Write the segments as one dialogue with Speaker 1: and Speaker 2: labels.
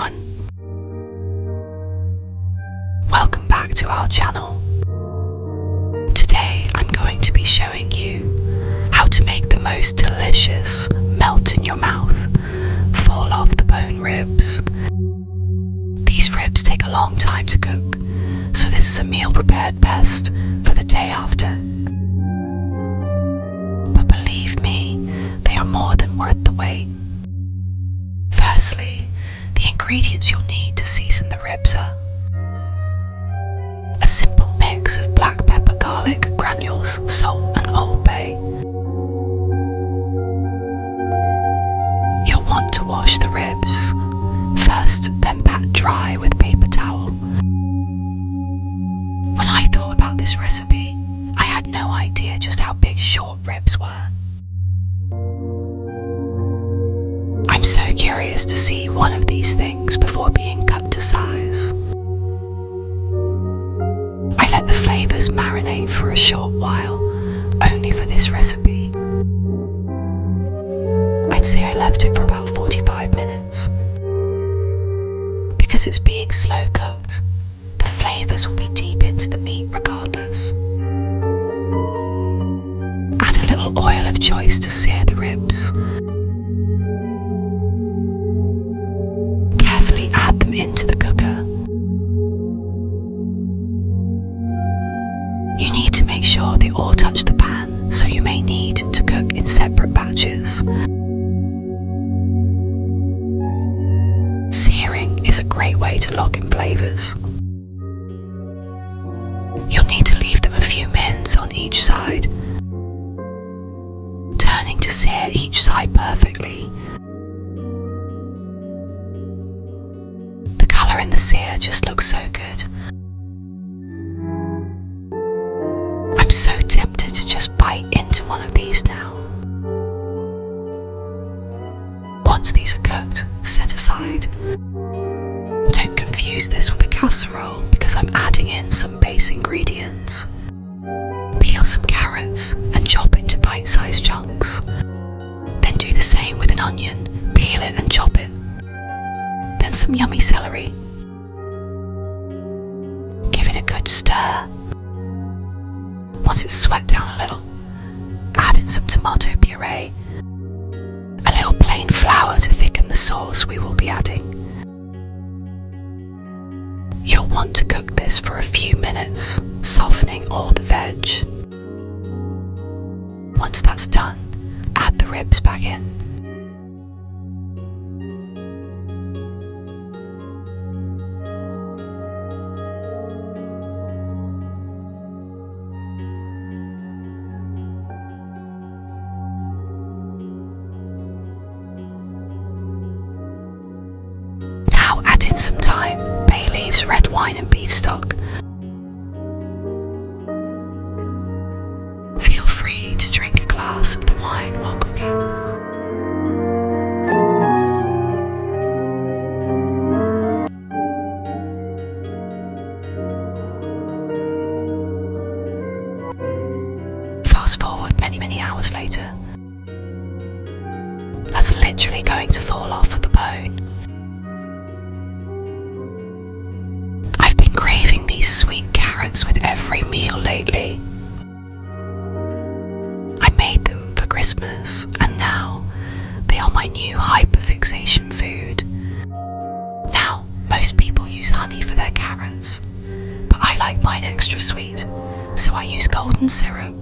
Speaker 1: everyone, welcome back to our channel. Today I'm going to be showing you how to make the most delicious melt in your mouth, fall off the bone ribs. These ribs take a long time to cook, so this is a meal prepared best for the day after. But believe me, they are more than worth the wait. Firstly, the ingredients you'll need to season the ribs are a simple mix of black pepper, garlic, granules, salt and Old Bay. You'll want to wash the ribs first, then pat dry with paper towel. When I thought about this recipe, I had no idea just how big short ribs were. I'm so curious to see one of these things before being cut to size. I let the flavours marinate for a short while, only for this recipe. I'd say I left it for about 45 minutes. Because it's being slow cooked, the flavours will be deep into the meat regardless. Add a little oil of choice to sear the ribs. Carefully add them into the cooker. You need to make sure they all touch the pan, so you may need to cook in separate batches. Searing is a great way to lock in flavours. You'll need to leave them a few minutes on each side, turning to sear each side perfectly. The colour in the sear just looks so good. I'm so tempted to just bite into one of these now. Once these are cooked, set aside. Don't confuse this with a casserole because I'm adding in some base ingredients. Peel some carrots and chop into bite-sized chunks. Then do the same with an onion, peel it and chop it. Then some yummy celery. Give it a good stir. Once it's sweat down a little, add in some tomato puree, a little plain flour to thicken the sauce we will be adding. You'll want to cook this for a few minutes, softening all the veg. Once that's done, add the ribs back in. Now add in some thyme, bay leaves, red wine and beef stock. Feel free to drink a glass of the wine while cooking. Fast forward many hours later. That's literally going to fall off of the bone. I've been craving these sweet carrots with every meal lately. I made them for Christmas and now they are my new hyperfixation food. Now, most people use honey for their carrots, but I like mine extra sweet, so I use golden syrup.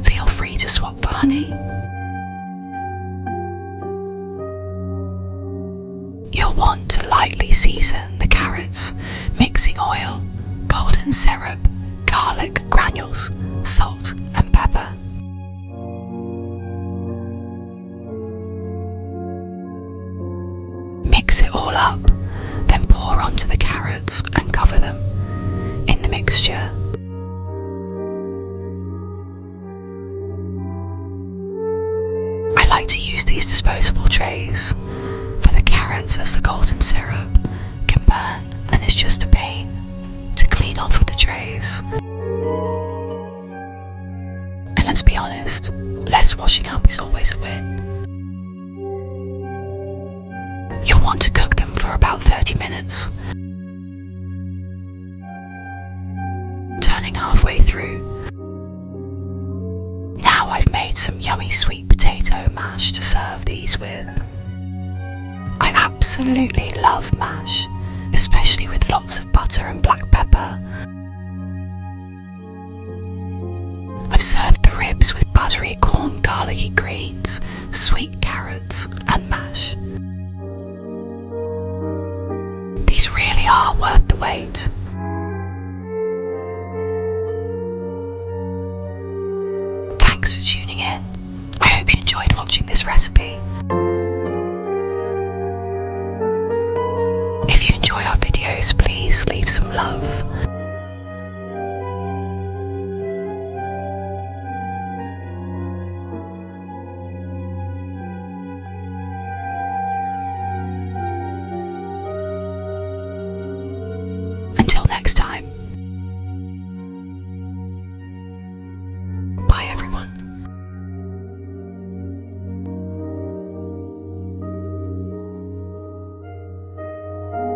Speaker 1: Feel free to swap for honey. You'll want to lightly season the carrots, mixing oil, golden syrup, garlic granules, salt and pepper. Mix it all up, then pour onto the carrots and cover them in the mixture. I like to use these disposable trays for the carrots, as the golden syrup can burn and is just a pain to clean off of the trays. And let's be honest, less washing up is always a win. You'll want to cook them for for about 30 minutes. Turning halfway through. Now I've made some yummy sweet potato mash to serve these with. I absolutely love mash, especially with lots of butter and black pepper. I've served the ribs with buttery corn garlicky greens, sweet carrots and mash. These really are worth the wait. Thanks for tuning in. I hope you enjoyed watching this recipe. If you enjoy our videos, please leave some love.